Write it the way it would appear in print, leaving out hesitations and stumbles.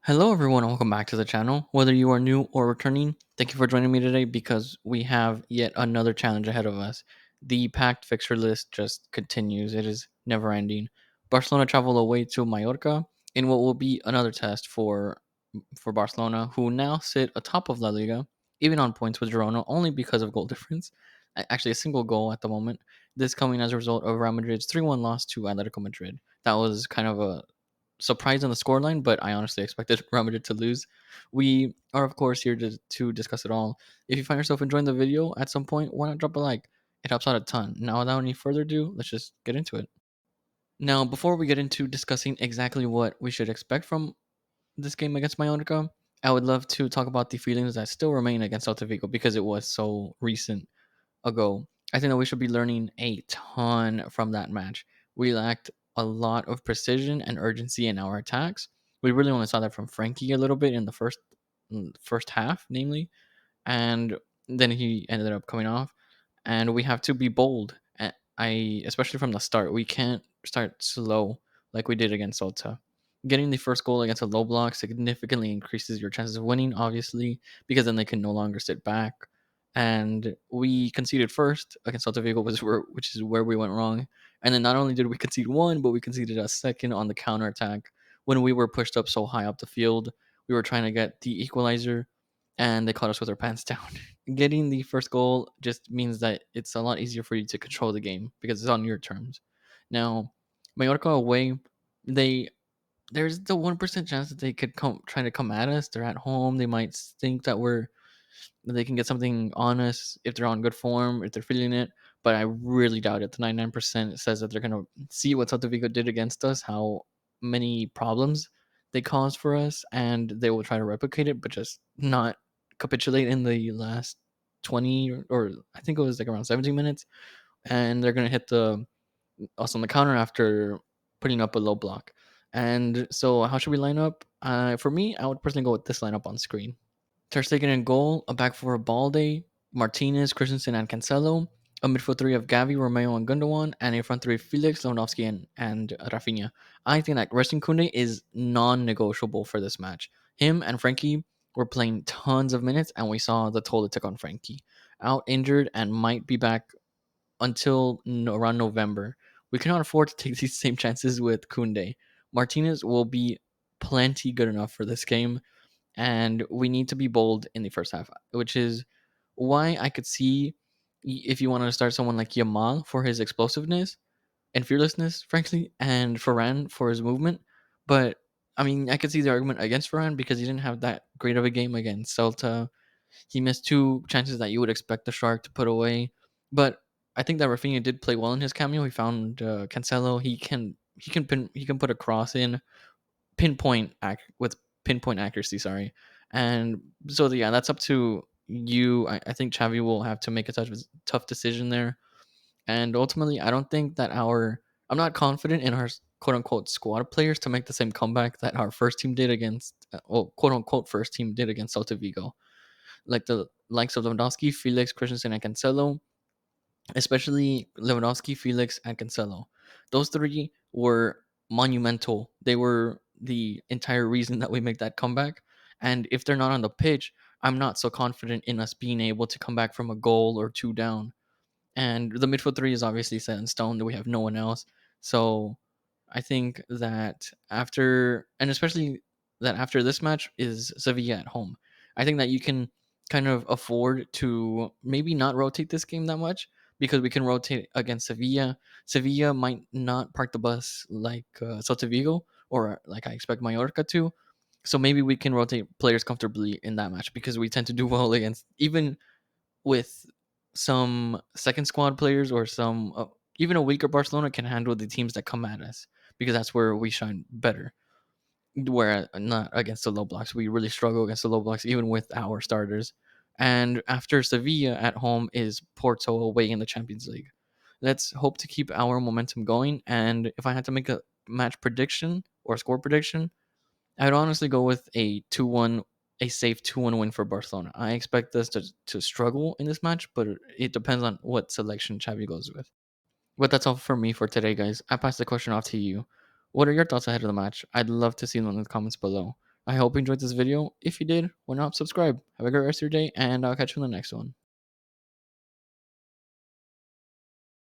Hello, everyone, and welcome back to the channel. Whether you are new or returning, thank you for joining me today because we have yet another challenge ahead of us. The packed fixture list just continues, it is never ending. Barcelona travel away to Mallorca in what will be another test for Barcelona, who now sit atop of La Liga, even on points with Girona, only because of goal difference. Actually, a single goal at the moment. This coming as a result of Real Madrid's 3-1 loss to Atletico Madrid. That was kind of a surprised on the scoreline, but I honestly expected Real Madrid to lose. We are, of course, here to discuss it all. If you find yourself enjoying the video at some point, why not drop a like? It helps out a ton. Now, without any further ado, let's just get into it. Now, before we get into discussing exactly what we should expect from this game against Mallorca, I would love to talk about the feelings that still remain against Celta Vigo because it was so recent ago. I think that we should be learning a ton from that match. We lacked a lot of precision and urgency in our attacks. We really only saw that from Frankie a little bit in the first half, namely, and then he ended up coming off. And we have to be bold. I especially from the start. We can't start slow like we did against Salta. Getting the first goal against a low block significantly increases your chances of winning, obviously, because then they can no longer sit back. And we conceded first against Celta Vigo, which is where we went wrong. And then not only did we concede one, but we conceded a second on the counter attack when we were pushed up so high up the field. We were trying to get the equalizer, and they caught us with our pants down. Getting the first goal just means that it's a lot easier for you to control the game because it's on your terms. Now, Mallorca away, they there's the 1% chance that they could come trying to come at us. They're at home. They might think that they can get something on us if they're on good form, if they're feeling it. But I really doubt it. The 99% says that they're gonna see what Celta Vigo did against us, how many problems they caused for us, and they will try to replicate it, but just not capitulate in the last 20 or I think it was like around 17 minutes, and they're gonna hit the us on the counter after putting up a low block. And so, how should we line up? For me, I would personally go with this lineup on screen. Ter Stegen in goal, a back four of Balde, Martinez, Christensen, and Cancelo, a midfield three of Gavi, Romeo, and Gundogan, and a front three of Felix, Lewandowski, and Rafinha. I think that resting Kunde is non-negotiable for this match. Him and Frenkie were playing tons of minutes, and we saw the toll it took on Frenkie. Out injured and might be back until around November. We cannot afford to take these same chances with Kunde. Martinez will be plenty good enough for this game, and we need to be bold in the first half, which is why I could see if you wanted to start someone like Yamal for his explosiveness and fearlessness, frankly, and Varane for his movement. But I mean, I could see the argument against Varane because he didn't have that great of a game against Celta. He missed two chances that you would expect the Shark to put away. But I think that Rafinha did play well in his cameo. He found Cancelo. He can put a cross in with pinpoint accuracy. Sorry, and so yeah, that's up to you. I think Xavi will have to make a tough decision there, and ultimately, I don't think that I'm not confident in our quote unquote squad players to make the same comeback that our first team did against, well, quote unquote first team did against Celta Vigo, like the likes of Lewandowski, Felix, Christensen, and Cancelo, especially Lewandowski, Felix, and Cancelo. Those three were monumental. They were the entire reason that we make that comeback. And if they're not on the pitch, I'm not so confident in us being able to come back from a goal or two down. And the midfield three is obviously set in stone that we have no one else. So I think that especially that after this match is Sevilla at home. I think that you can kind of afford to maybe not rotate this game that much because we can rotate against Sevilla. Sevilla might not park the bus like Celta Vigo or like I expect Mallorca to. So maybe we can rotate players comfortably in that match because we tend to do well against even with some second squad players or some even a weaker Barcelona can handle the teams that come at us because that's where we shine better. Where not against the low blocks, we really struggle against the low blocks even with our starters. And after Sevilla at home is Porto away in the Champions League. Let's hope to keep our momentum going. And if I had to make a match prediction or score prediction, I'd honestly go with a safe 2-1 win for Barcelona. I expect us to struggle in this match, but it depends on what selection Xavi goes with. But that's all for me for today, guys. I pass the question off to you. What are your thoughts ahead of the match? I'd love to see them in the comments below. I hope you enjoyed this video. If you did, why not subscribe? Have a great rest of your day, and I'll catch you in the next one.